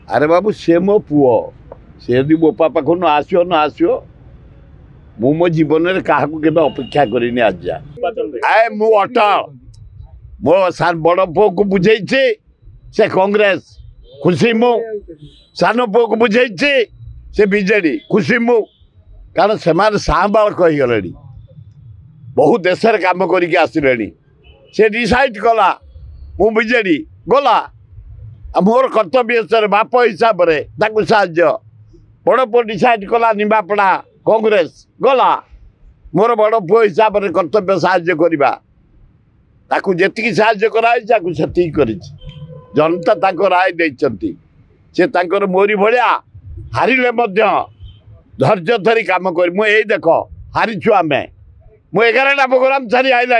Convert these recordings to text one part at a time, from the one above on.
अरे बाबू से मो पुओ से यदि मो पापा न आसो न आसो मु मो जीवन में क्या अपेक्षा करनी आज जा आए मु अटल मो बड़ पु को बुझे से कांग्रेस खुशी मु सान पु को बुझे से बीजेडी खुशी मु कारण से सांबाल कहीगले बहुत देश कम करसिले से डिसाइड कला मु बीजेडी गला मोर कर्तव्य सर बाप हिसाब से साहाଯ୍य बड़ पु डिसाइड कला निमापड़ा कांग्रेस गला मोर बड़ पु हिसाब से कर्तव्य साहाଯ୍य करवा ताकू जी साहाଯ୍य कर जनता ताक राय देती से तांकर मोरी भाया हारिले धैर्य धरी कम कर मुझे देख हारीचु आम मु 11टा प्रोग्राम सारी आईला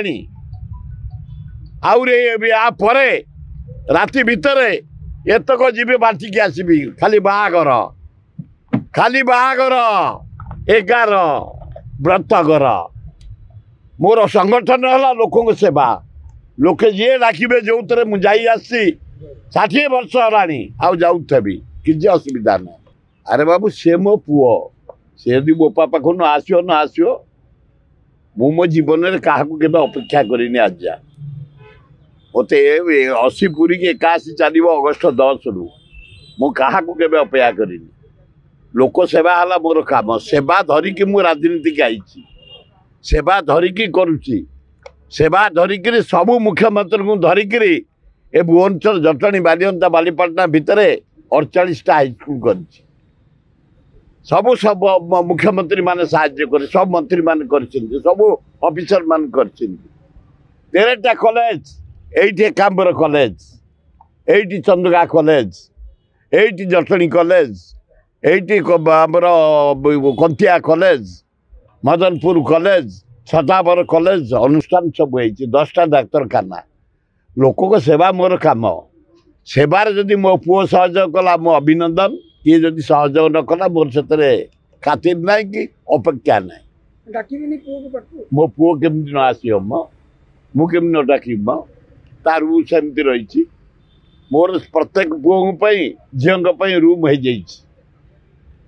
आउे राति भितर एतक जीवी बांटिकी आसबि खाली बाहागर 11 व्रतगर मोर संगठन है लोक सेवा लोके जी डाके जो थे मुझे आसी 60 वर्ष है आउथी किसी असुविधा ना अरे बाबू से मो पुओ से यदि मो पापा न आसो न आसो मु मो जीवन में क्या अपेक्षा करनी आज जा मत 80 पूरी 81 चलो अगस्ट 10 रु मु क्या अपेक्षा करनी लोक सेवा है मोर काम सेवा धरिकी मु राजनीति आई सेवा धरिकी करुच्ची सेवा धरिकी सबू मुख्यमंत्री को धरिकी ए भुवनेश्वर जटणी बालिअंता बालीपाटना भितर 48टा हाईस्कल कर सबू सब मुख्यमंत्री माने साहाଯ୍य कर सब मंत्री माने सब ऑफिसर मान कर 13टा कॉलेज एठी कांबर कॉलेज एठी चंदगा कॉलेज एठी जटणी कॉलेज एठी आमर कंथिया कॉलेज मदनपुर कॉलेज छताबर कॉलेज अनुष्ठान सब 10टा डाक्तरखाना लोक को सेवा मोर काम सेवार जदि मो पुओ सहयोग कला मो अभिनंदन किए जदि सहयोग न कला मोर से खातिर ना कि अपेक्षा ना मो पुओ केमती न आसो मु केमती न डाक तार सेमती रही मोर प्रत्येक पुओं झील रूम हो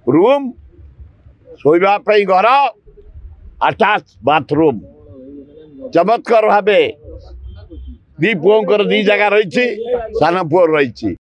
रूम शोवाई घर अटैच बाथरूम चमत्कार भाव दी पुओं दी जगह रही सान पुओ रही